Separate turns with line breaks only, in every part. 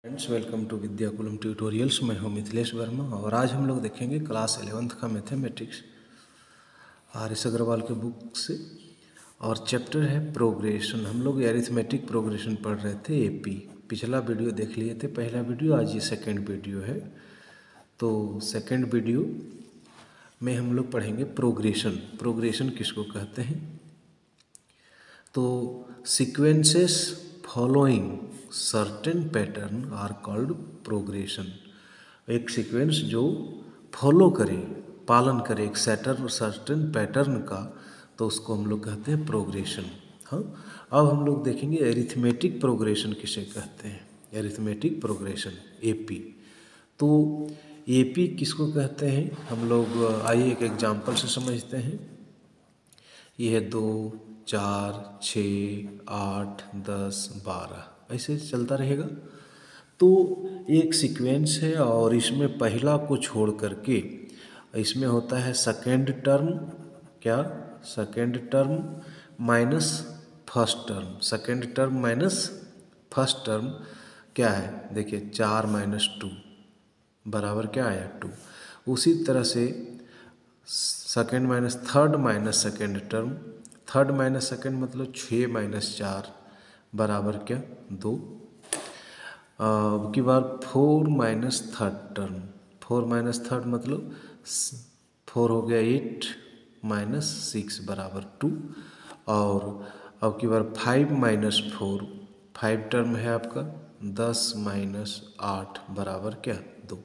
Friends, welcome to Vidyakulam tutorials. मैं हूं मिथिलेश वर्मा और आज हम लोग देखेंगे क्लास 11th का मैथमेटिक्स आर एस अग्रवाल के बुक से। और चैप्टर है प्रोग्रेशन। हम लोग अरिथमेटिक प्रोग्रेशन पढ़ रहे थे एपी। पिछला वीडियो देख लिए थे, पहला वीडियो। आज ये सेकंड वीडियो है। तो सेकंड वीडियो में हम लोग पढ़ेंगे प्रोग्रेशन। प्रोग्रेशन किसको कहते हैं? तो sequences following certain pattern are called progression. एक सीक्वेंस जो फॉलो करे, पालन करे एक सर्टेन पैटर्न का, तो उसको हम लोग कहते हैं प्रोग्रेशन। हाँ, अब हम लोग देखेंगे एरिथमेटिक प्रोग्रेशन किसे कहते हैं। Arithmetic progression AP. तो एपी किसको कहते हैं हम लोग आइए एक एग्जांपल से समझते हैं। ये है 2, 4, 6, 8, 10, 12 ऐसे चलता रहेगा। तो एक सीक्वेंस है और इसमें पहला को छोड़ करके इसमें होता है सेकेंड टर्म। क्या? Second term minus first term. Second term minus first term क्या है? देखिए 4 माइनस 2 बराबर क्या आया? 2। उसी तरह से second minus third minus second term. Third minus second मतलब 6 माइनस 4 बराबर क्या? 2। अब की बार 4 minus third term. 4 minus third मतलब 4 हो गया 8 माइनस 6 बराबर 2। और अब की बार 5 माइनस 4, 5 टर्म है आपका 10 माइनस 8 बराबर क्या? 2।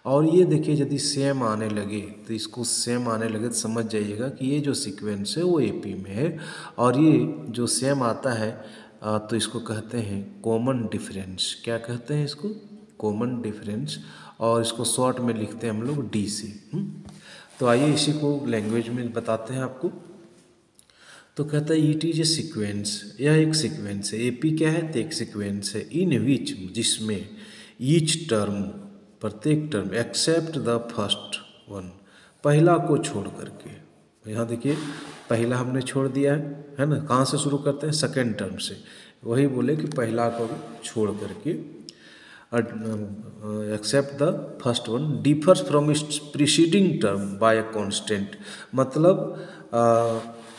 और ये देखिए यदि सेम आने लगे तो इसको सेम आने लगे तो समझ जाइएगा कि ये जो सीक्वेंस है वो एपी में है। और ये जो सेम आता है तो इसको कहते हैं कॉमन डिफरेंस। क्या कहते हैं इसको? Common difference. और इसको शॉर्ट में लिखते हैं हम लोग डी से। तो आइए इसी को लैंग्वेज में बताते हैं आपको। तो कहता है इट इज ए सीक्वेंस। यह एक सीक्वेंस है। एपी क्या है? तो एक सीक्वेंस है इन विच, जिसमें ईच टर्म, प्रत्येक term, except the first one, पहला को छोड़ करके। यहाँ देखिए पहला हमने छोड़ दिया है ना। कहाँ से शुरू करते हैं? सेकेंड टर्म से। वही बोले कि पहला को छोड़ करके except the first one differs from its preceding term by a constant. मतलब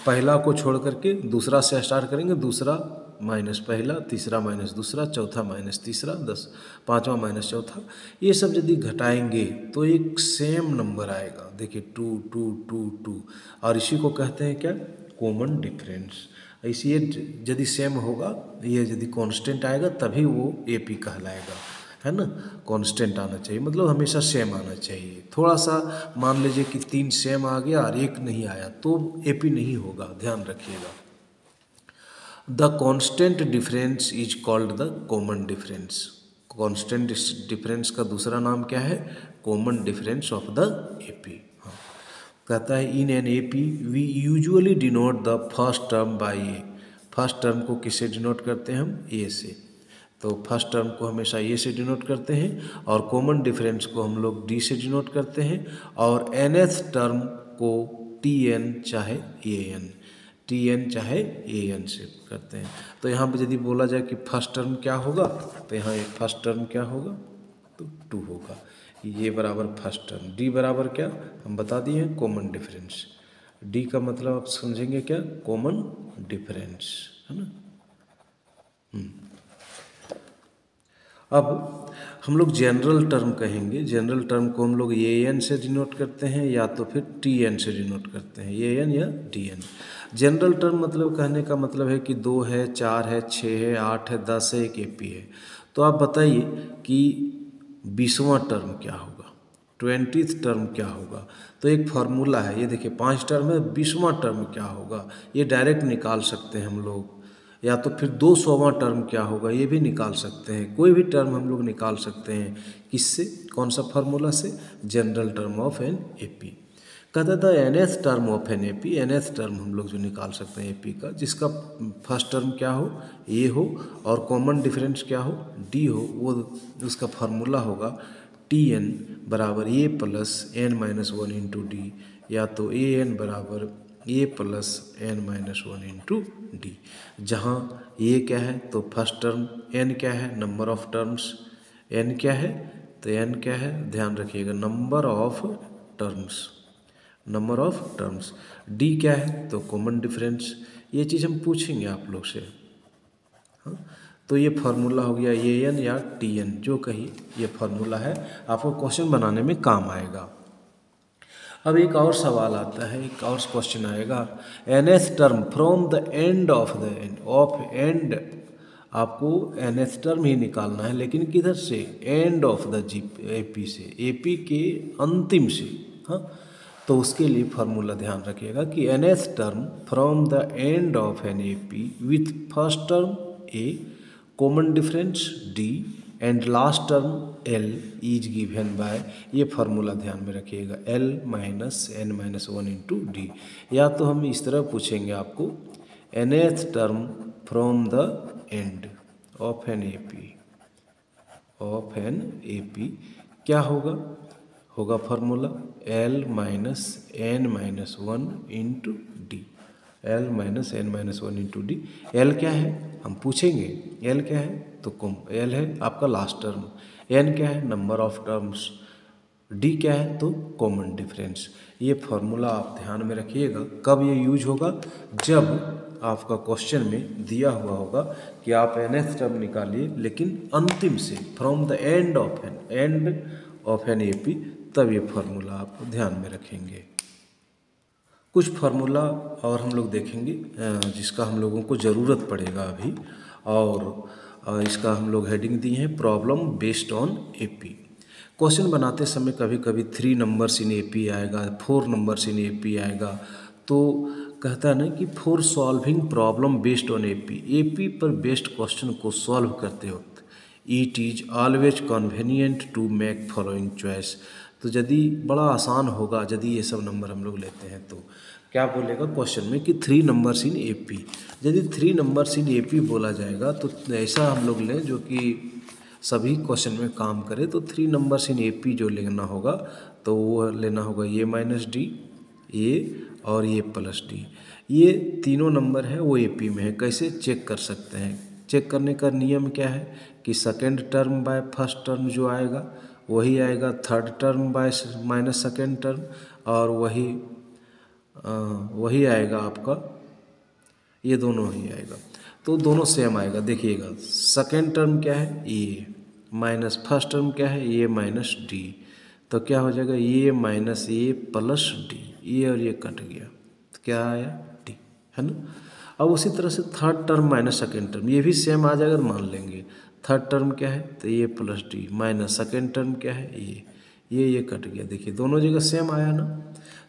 पहला को छोड़ करके दूसरा से स्टार्ट करेंगे। दूसरा माइनस पहला, तीसरा माइनस दूसरा, चौथा माइनस तीसरा, 10, पाँचवा माइनस चौथा। ये सब यदि घटाएंगे तो एक सेम नंबर आएगा। देखिए 2 2 2 2। और इसी को कहते हैं क्या? Common difference. इसलिए यदि सेम होगा, ये यदि कांस्टेंट आएगा तभी वो एपी कहलाएगा, है ना। कांस्टेंट आना चाहिए, मतलब हमेशा सेम आना चाहिए। थोड़ा सा मान लीजिए कि 3 सेम आ गया और 1 नहीं आया तो एपी नहीं होगा, ध्यान रखिएगा। The constant difference is called the common difference. Constant difference का दूसरा नाम क्या है? Common difference of the AP. हाँ, कहता है in an AP we usually denote the first term by a. First term को किससे डिनोट करते हैं हम? ए से। तो फर्स्ट टर्म को हमेशा ए से डिनोट करते हैं और कॉमन डिफरेंस को हम लोग डी से डिनोट करते हैं। और nth टर्म को टी एन चाहे ए एन, टी एन चाहे ए एन से करते हैं। तो यहाँ पे यदि बोला जाए कि फर्स्ट टर्म क्या होगा, तो यहाँ फर्स्ट टर्म क्या होगा? तो 2 होगा। ये बराबर फर्स्ट टर्म। डी बराबर क्या हम बता दिए हैं? Common difference. डी का मतलब आप समझेंगे क्या? कॉमन डिफरेंस, है ना। अब हम लोग जनरल टर्म कहेंगे। जनरल टर्म को हम लोग ए एन से डिनोट करते हैं या तो फिर टी एन से डिनोट करते हैं, ए एन या टी एन। जनरल टर्म मतलब कहने का मतलब है कि 2 है, 4 है, 6 है, 8 है, 10 है, एक एपी है। तो आप बताइए कि 20वां टर्म क्या होगा, 20th टर्म क्या होगा? तो एक फार्मूला है, ये देखिए 5 टर्म है, 20वां टर्म क्या होगा ये डायरेक्ट निकाल सकते हैं हम लोग। या तो फिर 200वां टर्म क्या होगा ये भी निकाल सकते हैं। कोई भी टर्म हम लोग निकाल सकते हैं। किससे? कौन सा फार्मूला से? General term of an AP. कहता था nth term of an AP. nth term हम लोग जो निकाल सकते हैं एपी का, जिसका फर्स्ट टर्म क्या हो? ए हो और कॉमन डिफरेंस क्या हो? डी हो। वो उसका फार्मूला होगा टी एन बराबर A plus N minus 1 into D, या तो ए एन बराबर A plus N minus 1 into D. जहाँ ए क्या है तो फर्स्ट टर्म, एन क्या है? नंबर ऑफ टर्म्स, एन क्या है, तो एन क्या है ध्यान रखिएगा, number of terms, number of terms. D क्या है, तो कॉमन डिफरेंस। ये चीज़ हम पूछेंगे आप लोग से। हाँ, तो ये फार्मूला हो गया ए एन या टी एन, जो कहिए ये फार्मूला है, आपको क्वेश्चन बनाने में काम आएगा। अब एक और सवाल आता है, एक और क्वेश्चन आएगा, nth term from the end of the end of end, आपको nth टर्म ही निकालना है, लेकिन किधर से, end of the G AP से, एपी के अंतिम से। हाँ, तो उसके लिए फार्मूला ध्यान रखिएगा कि nth term from the end of an AP with first term a, common difference d and last term l is given by, ये फार्मूला ध्यान में रखिएगा, l minus n minus one into D. या तो हम इस तरह पूछेंगे आपको, nth term from the end of an AP, of an AP क्या होगा, होगा formula l minus n minus one into d, l minus n minus one into d. L क्या है हम पूछेंगे, एल क्या है, तो एल है आपका लास्ट टर्म, एन क्या है नंबर ऑफ टर्म्स, डी क्या है तो कॉमन डिफरेंस। ये फार्मूला आप ध्यान में रखिएगा। कब ये यूज होगा, जब आपका क्वेश्चन में दिया हुआ होगा कि आप nth टर्म निकालिए लेकिन अंतिम से, from the end of an AP, तब ये फार्मूला आप ध्यान में रखेंगे। कुछ फार्मूला और हम लोग देखेंगे जिसका हम लोगों को ज़रूरत पड़ेगा अभी, और इसका हम लोग हेडिंग दिए हैं problem based on AP. Question बनाते समय कभी कभी 3 नंबर्स इन एपी आएगा, 4 नंबर्स इन एपी आएगा, तो कहता है ना कि for solving problem based on AP, AP पर बेस्ड क्वेश्चन को सॉल्व करते वक्त it is always convenient to make following choice. तो यदि बड़ा आसान होगा यदि ये सब नंबर हम लोग लेते हैं, तो क्या बोलेगा क्वेश्चन में कि 3 नंबर्स इन एपी। यदि 3 नंबर्स इन एपी बोला जाएगा तो ऐसा हम लोग लें जो कि सभी क्वेश्चन में काम करे, तो 3 नंबर्स इन एपी जो लेना होगा तो वो लेना होगा ए माइनस डी, ए और ए प्लस डी। ये तीनों नंबर है वो एपी में है। कैसे चेक कर सकते हैं, चेक करने का नियम क्या है कि second term by first term जो आएगा वही आएगा, third term by minus second term, और वही आएगा आपका, ये दोनों ही आएगा, तो दोनों सेम आएगा। देखिएगा सेकेंड टर्म क्या है ए माइनस फर्स्ट टर्म क्या है ए माइनस डी, तो क्या हो जाएगा ए माइनस ए प्लस डी, ये और ये कट गया तो क्या आया डी, है ना। अब उसी तरह से third term minus second term ये भी सेम आ जाएगा, मान लेंगे थर्ड टर्म क्या है तो A plus D, minus second term क्या है ये कट गया, देखिए दोनों जगह सेम आया ना।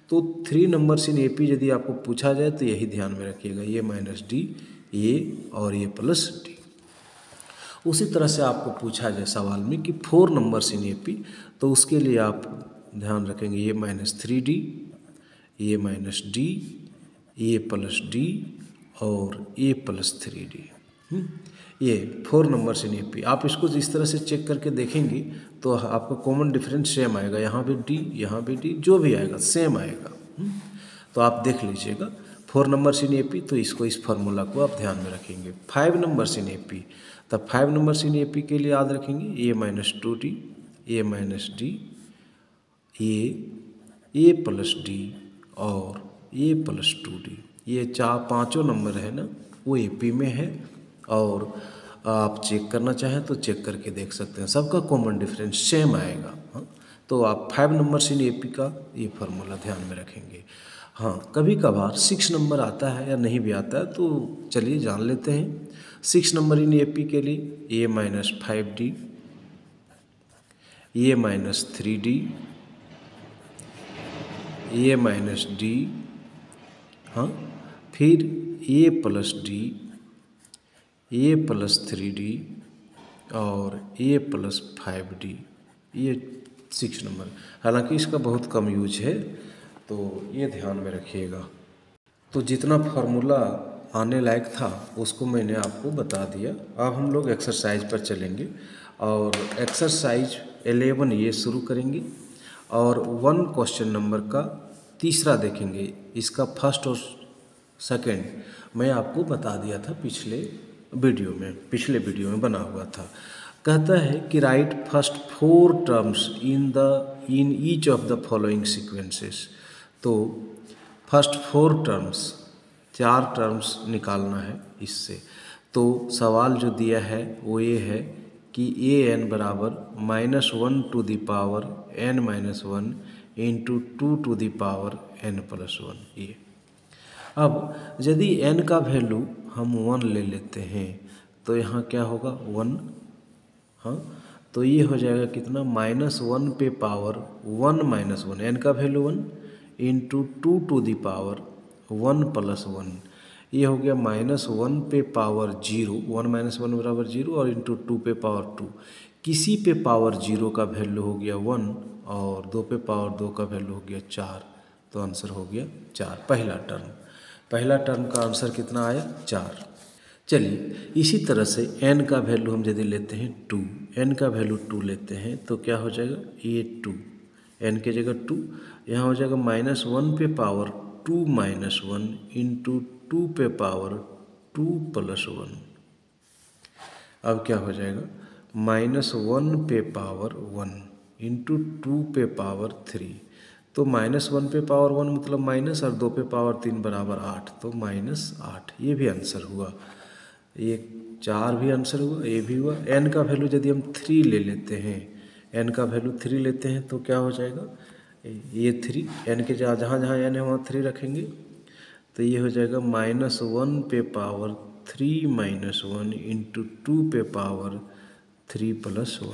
तो 3 नंबर्स इन एपी यदि आपको पूछा जाए तो यही ध्यान में रखिएगा, ये माइनस डी ये और ये प्लस डी। उसी तरह से आपको पूछा जाए सवाल में कि 4 नंबर्स इन एपी, तो उसके लिए आप ध्यान रखेंगे ये माइनस 3D, ये माइनस डी, ये प्लस डी और ये प्लस 3D। ये 4 नंबर्स इन एपी। आप इसको इस तरह से चेक करके देखेंगे तो आपका कॉमन डिफरेंस सेम आएगा, यहाँ भी डी यहाँ भी डी, जो भी आएगा सेम आएगा। तो आप देख लीजिएगा 4 नंबर्स इन एपी, तो इसको इस फार्मूला को आप ध्यान में रखेंगे। 5 नंबर्स इन एपी, तब 5 नंबर्स इन एपी के लिए याद रखेंगे ए माइनस 2D, ए माइनस डी, ए प्लस डी और ए प्लस 2D। ये 4-5 नंबर है ना वो एपी में है, और आप चेक करना चाहें तो चेक करके देख सकते हैं, सबका कॉमन डिफरेंस सेम आएगा। हाँ, तो आप 5 नंबर्स इन एपी का ये फार्मूला ध्यान में रखेंगे। हाँ, कभी कभार 6 नंबर आता है या नहीं भी आता है, तो चलिए जान लेते हैं। 6 नंबर इन एपी के लिए ए माइनस 5D, ए माइनस 3D, ए माइनस डी, हाँ, फिर ए प्लस डी, ए प्लस 3D और ए प्लस 5D, ये 6 नंबर। हालांकि इसका बहुत कम यूज है, तो ये ध्यान में रखिएगा। तो जितना फार्मूला आने लायक था उसको मैंने आपको बता दिया। अब हम लोग एक्सरसाइज पर चलेंगे और एक्सरसाइज 11 ये शुरू करेंगे और 1 क्वेश्चन नंबर का तीसरा देखेंगे। इसका फर्स्ट और सेकंड मैं आपको बता दिया था पिछले वीडियो में बना हुआ था। कहता है कि right first 4 terms in each of the following sequences. तो फर्स्ट 4 टर्म्स, 4 टर्म्स निकालना है इससे। तो सवाल जो दिया है वो ये है कि an बराबर -1 to the power n-1 into 2 to the power n+1। ये अब यदि n का वैल्यू हम 1 ले लेते हैं तो यहाँ क्या होगा 1, हाँ, तो ये हो जाएगा कितना -1 पे पावर 1-1, n का value 1 into 2 to the power 1+1, ये हो गया -1 पे पावर 0, 1 - 1 बराबर 0 और इंटू 2 पे पावर 2। किसी पे पावर 0 का वैल्यू हो गया 1 और 2 पे पावर 2 का वैल्यू हो गया 4, तो आंसर हो गया 4। पहला टर्म का आंसर कितना आया 4। चलिए इसी तरह से n का वैल्यू हम यदि लेते हैं 2, n का वैल्यू 2 लेते हैं तो क्या हो जाएगा ये 2, n के जगह 2, यहाँ हो जाएगा -1 पे पावर 2-1 इंटू 2 पे पावर 2+1। अब क्या हो जाएगा -1 पे पावर 1 इंटू 2 पे पावर 3, तो -1 पे पावर 1 मतलब माइनस और 2 पे पावर 3 बराबर 8, तो -8, ये भी आंसर हुआ। ये 4 भी आंसर हुआ, ये भी हुआ। n का वैल्यू यदि हम 3 ले लेते हैं, n का वैल्यू 3 लेते हैं तो क्या हो जाएगा ये 3, n के जहाँ जहाँ n है वहाँ 3 रखेंगे तो ये हो जाएगा -1 पे पावर 3-1 इंटू 2 पे पावर 3+1।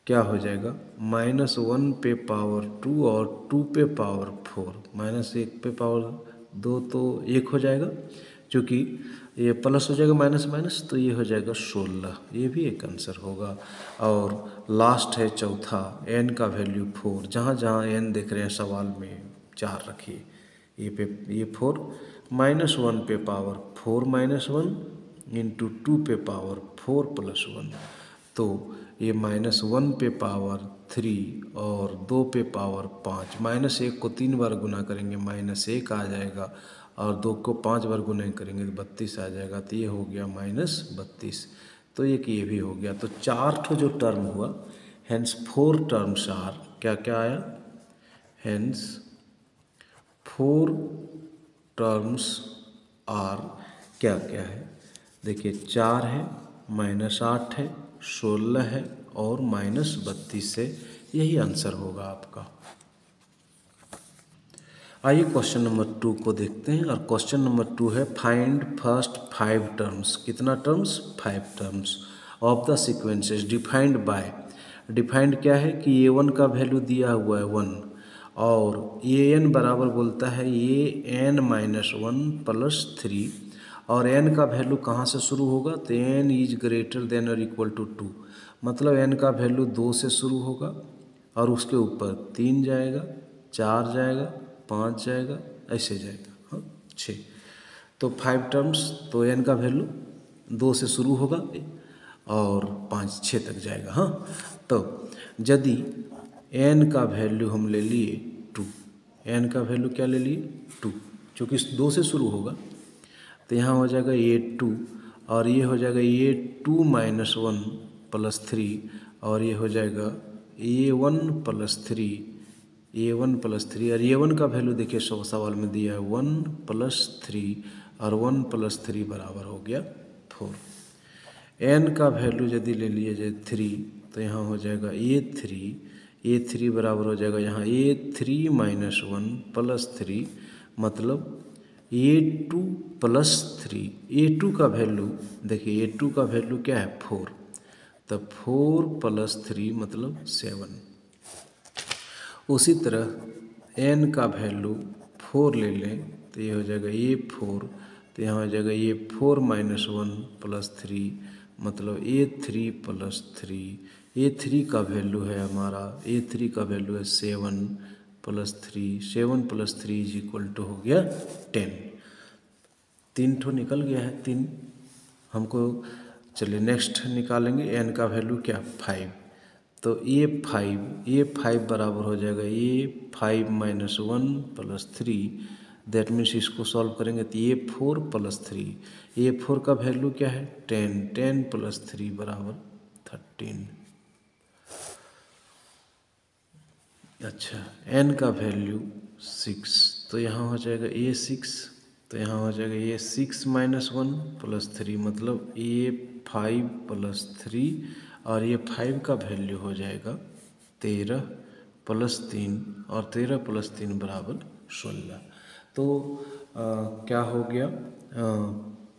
क्या हो जाएगा -1 पे पावर 2 और 2 पे पावर 4, -1 पे पावर 2 तो 1 हो जाएगा, क्योंकि ये प्लस हो जाएगा माइनस माइनस, तो ये हो जाएगा 16, ये भी एक आंसर होगा। और लास्ट है चौथा, n का वैल्यू 4, जहाँ जहाँ n देख रहे हैं सवाल में 4 रखिए, ये 4, -1 पे पावर 4-1 इंटू 2 पे पावर 4+1, तो ये -1 पे पावर 3 और 2 पे पावर 5, -1 को 3 बार गुना करेंगे -1 आ जाएगा और 2 को 5 बार गुना करेंगे तो 32 आ जाएगा, तो ये हो गया -32, तो ये भी हो गया। तो 4 ठो जो टर्म हुआ, हेंस 4 टर्म्स आर, क्या क्या आया, हेंस 4 टर्म्स आर क्या क्या है, देखिए 4 है, -8 है, 16 है और -32 है, यही आंसर होगा आपका। आइए क्वेश्चन नंबर 2 को देखते हैं, और क्वेश्चन नंबर 2 है फाइंड फर्स्ट 5 टर्म्स, कितना terms 5 terms of the sequences defined by, defined क्या है कि a1 का वैल्यू दिया हुआ है 1 और an बराबर बोलता है ये n-1+3 और n का वैल्यू कहाँ से शुरू होगा, तो n इज ग्रेटर देन और इक्वल टू 2, मतलब n का वैल्यू 2 से शुरू होगा और उसके ऊपर 3 जाएगा, 4 जाएगा, 5 जाएगा, ऐसे जाएगा, हाँ 6, तो 5 टर्म्स, तो n का वैल्यू 2 से शुरू होगा और 5-6 तक जाएगा, हाँ। तो यदि n का वैल्यू हम ले लिए 2, n का वैल्यू क्या ले लिए 2, चूँकि 2 से शुरू होगा तो यहाँ हो जाएगा ये 2 और ये हो जाएगा ये 2-1+3 और ये हो जाएगा a1+3 और a1 का वैल्यू देखिए सवाल में दिया है 1+3 और 1+3 बराबर हो गया 4। n का वैल्यू यदि ले लिए जाए 3 तो यहाँ हो जाएगा a3 बराबर हो जाएगा यहाँ a3-1+3, मतलब a2+3, a2 का वैल्यू देखिए a2 का वैल्यू क्या है 4, तब 4+3 मतलब 7। उसी तरह n का वैल्यू 4 ले लें तो ये हो जाएगा a4, तो यहाँ हो जाएगा a4-1+3 मतलब a3+3, a3 का वैल्यू है हमारा, a3 का वैल्यू है 7+3 इज इक्वल टू हो गया 10। 3 ठो निकल गया है 3 हमको। चलिए नेक्स्ट निकालेंगे n का वैल्यू क्या 5, तो a5 बराबर हो जाएगा a5-1+3, दैट मीन्स इसको सॉल्व करेंगे तो a4+3, a4 का वैल्यू क्या है 10 + 3 बराबर 13। अच्छा, n का वैल्यू 6, तो यहाँ हो जाएगा a 6, तो यहाँ हो जाएगा ये 6 - 1 + 3, मतलब ये 5 + 3, और ये 5 का वैल्यू हो जाएगा 13 + 3, और 13 + 3 = 16। तो क्या हो गया,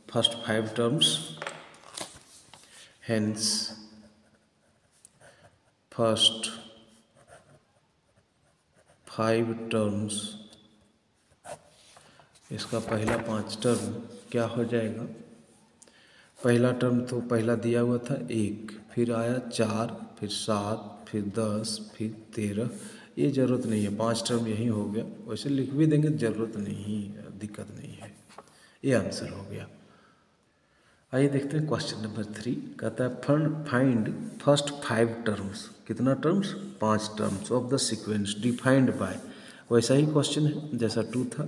first 5 terms, hence first 5 terms, इसका पहला 5 टर्म क्या हो जाएगा। पहला टर्म तो पहला दिया हुआ था 1, फिर आया 4, फिर 7, फिर 10, फिर 13। ये ज़रूरत नहीं है, 5 टर्म यही हो गया, वैसे लिख भी देंगे, ज़रूरत नहीं, दिक्कत नहीं है। ये आंसर हो गया। आइए देखते हैं क्वेश्चन नंबर 3, कहता है फाइंड फर्स्ट 5 टर्म्स। कितना terms, 5 terms of the sequence defined by. वैसा ही क्वेश्चन है जैसा 2 था।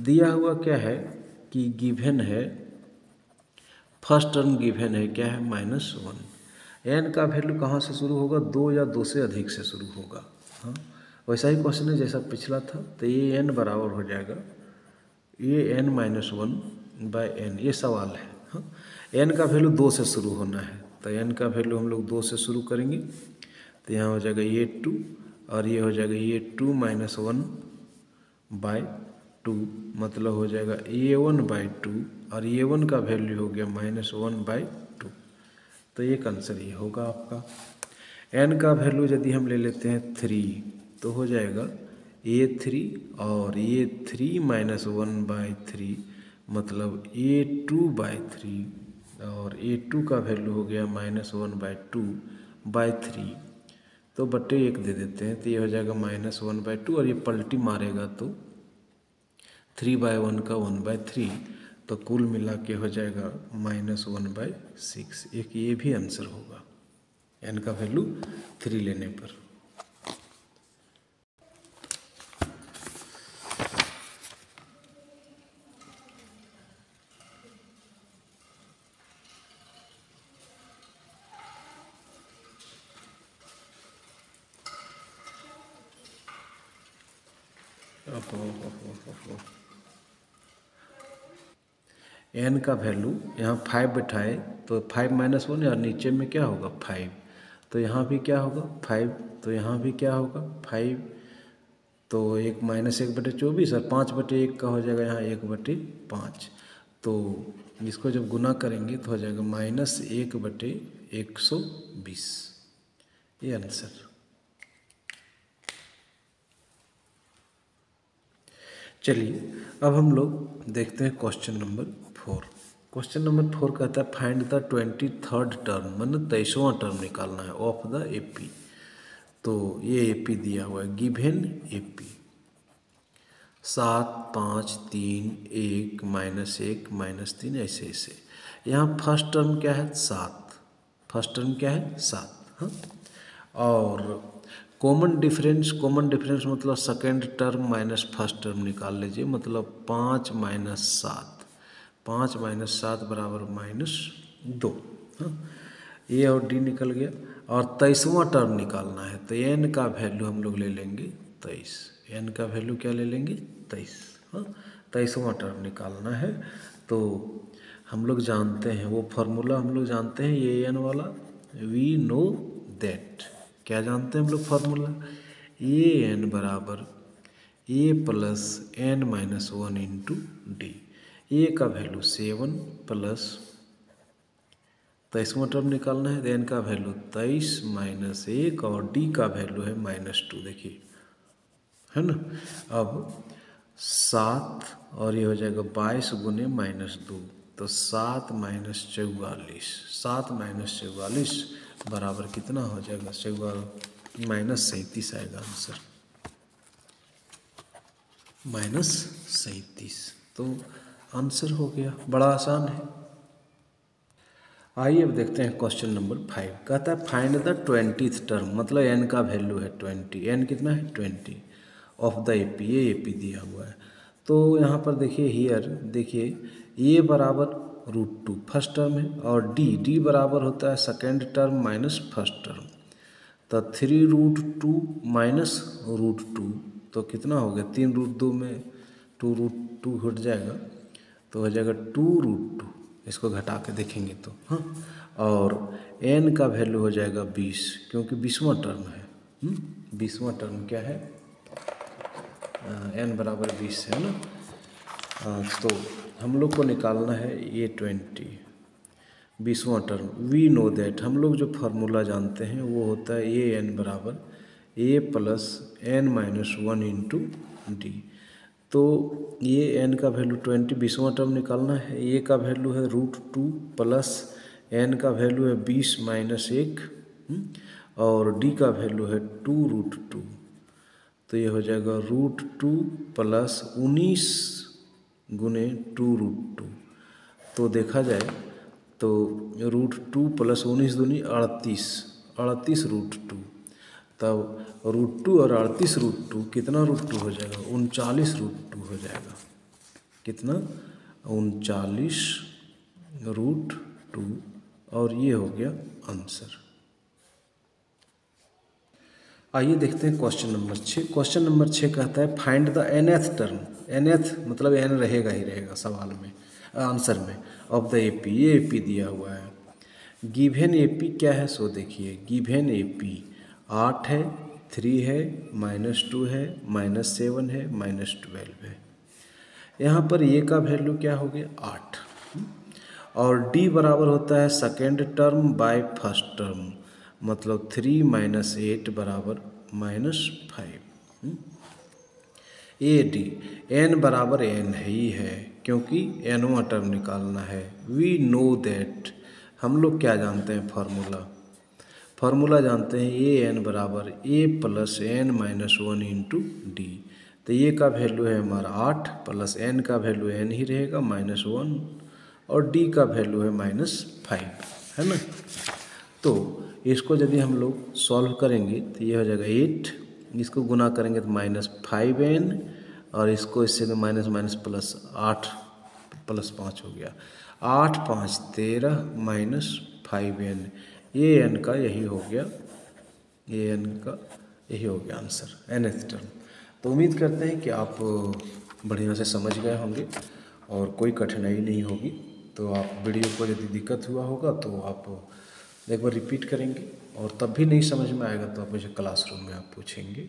दिया हुआ क्या है कि गिवन है, फर्स्ट टर्म गिवन है क्या है, -1। एन का वैल्यू कहाँ से शुरू होगा, 2 या 2 से अधिक से शुरू होगा। हाँ, वैसा ही क्वेश्चन है जैसा पिछला था। तो ये n बराबर हो जाएगा, ये n - 1/n, ये सवाल है। हाँ, n का वैल्यू 2 से शुरू होना है, तो n का वैल्यू हम लोग 2 से शुरू करेंगे, तो यहाँ हो जाएगा ये 2, और ये हो जाएगा ये 2 - 1/2, मतलब हो जाएगा a1/2, और a1 का वैल्यू हो गया -1/2। तो एक आंसर ये होगा आपका। n का वैल्यू यदि हम ले लेते हैं 3, तो हो जाएगा a3, और a3 - 1/3, मतलब a2/3, और a2 का वैल्यू हो गया -1/2/3, तो बट्टे 1 दे देते हैं, तो ये हो जाएगा -1/2, और ये पलटी मारेगा तो 3/1 का 1/3, तो कुल मिला के हो जाएगा -1/6। एक ये भी आंसर होगा n का वैल्यू 3 लेने पर। n का वैल्यू यहाँ 5 बैठाए, तो 5 - 1, और नीचे में क्या होगा 5, तो यहाँ भी क्या होगा 5, तो यहाँ भी क्या होगा 5, तो 1 - 1/24, और 5/1 का हो जाएगा यहाँ 1/5, तो इसको जब गुना करेंगे तो हो जाएगा -1/120। ये आंसर। चलिए अब हम लोग देखते हैं क्वेश्चन नंबर 4। क्वेश्चन नंबर 4 कहता है फाइंड द 23rd टर्म, मतलब 23वां टर्म निकालना है ऑफ द एपी। तो ये एपी दिया हुआ है, गिवन एपी 7, 5, 3, 1, -1, -3, ऐसे ऐसे। यहाँ फर्स्ट टर्म क्या है 7, फर्स्ट टर्म क्या है 7। हाँ, और कॉमन डिफरेंस मतलब second term minus first term निकाल लीजिए, मतलब 5 - 7, 5 - 7 बराबर -2। हाँ, ए और डी निकल गया, और 23वां टर्म निकालना है, तो एन का वैल्यू हम लोग ले लेंगे 23। एन का वैल्यू क्या ले लेंगे 23। हाँ, 23वां टर्म निकालना है, तो हम लोग जानते हैं वो फार्मूला, हम लोग जानते हैं ये एन वाला, वी नो दैट। क्या जानते हैं हम लोग फार्मूला, ए एन बराबर A plus n - 1 into D. ए का वैल्यू 7 प्लस 23वां टर्म निकालना है, एन का वैल्यू 23 - 1, और डी का वैल्यू है -2। देखिए है ना, अब 7 और ये हो जाएगा 22 गुने -2, तो 7 - 44, 7 - 44 बराबर कितना हो जाएगा, -37 आएगा आंसर, -37। तो आंसर हो गया, बड़ा आसान है। आइए अब देखते हैं क्वेश्चन नंबर 5। कहता है फाइंड द 20th टर्म, मतलब n का वैल्यू है 20, n कितना है 20 ऑफ द एपी, ये एपी दिया हुआ है। तो यहाँ पर देखिए हियर, देखिए ए बराबर √2 फर्स्ट टर्म है, और डी बराबर होता है second term minus first term. तो 3√2 माइनस √2 तो कितना हो गया, 3√2 में 2√2 हट जाएगा तो हो जाएगा 2√2। इसको घटा के देखेंगे तो हाँ, और n का वैल्यू हो जाएगा 20, क्योंकि 20वां टर्म है। 20वां टर्म क्या है, n बराबर 20 है ना। तो हम लोग को निकालना है ये 20 20वां टर्म। वी नो दैट, हम लोग जो फार्मूला जानते हैं वो होता है ए एन बराबर A plus N minus 1 into D. तो ये एन का वैल्यू 20 20वां टर्म निकालना है। ए का वैल्यू है √2 प्लस एन का वैल्यू है 20 माइनस 1 और डी का वैल्यू है 2√2। तो ये हो जाएगा √2 प्लस 19 गुने 2√2। तो देखा जाए तो √2 प्लस 19 दूनी 38 √2। तब √2 और 38√2 कितना √2 हो जाएगा, 39√2 हो जाएगा। कितना, 39√2। और ये हो गया आंसर। आइए देखते हैं क्वेश्चन नंबर 6। क्वेश्चन नंबर 6 कहता है find the nth term. nth मतलब n रहेगा ही रहेगा सवाल में, आंसर में, ऑफ द AP। ये AP दिया हुआ है। गिवन AP क्या है सो देखिए। गिवन AP 8 है, 3 है, -2 है, -7 है, -12 है। यहाँ पर ये का वैल्यू क्या हो गया 8, और D बराबर होता है second term by first term, मतलब 3 - 8 बराबर -5। AD n बराबर n है ही है, क्योंकि nवां टर्म निकालना है। वी नो दैट, हम लोग क्या जानते हैं, फार्मूला जानते हैं ए n बराबर a plus n minus 1 into D. तो ये का वैल्यू है हमारा 8 प्लस n का वैल्यू n ही रहेगा -1 और d का वैल्यू है -5, है ना। तो इसको यदि हम लोग सॉल्व करेंगे तो ये हो जाएगा 8, इसको गुना करेंगे तो -5n, और इसको इससे माइनस माइनस प्लस 8 प्लस 5 हो गया, 8 × 5 = 13 -5n। ये n का यही हो गया, ये n का यही हो गया आंसर, nth टर्म। तो उम्मीद करते हैं कि आप बढ़िया से समझ गए होंगे और कोई कठिनाई नहीं होगी। तो आप वीडियो को यदि दिक्कत हुआ होगा तो आप एक बार रिपीट करेंगे, और तब भी नहीं समझ में आएगा तो आप मुझे क्लासरूम में आप पूछेंगे।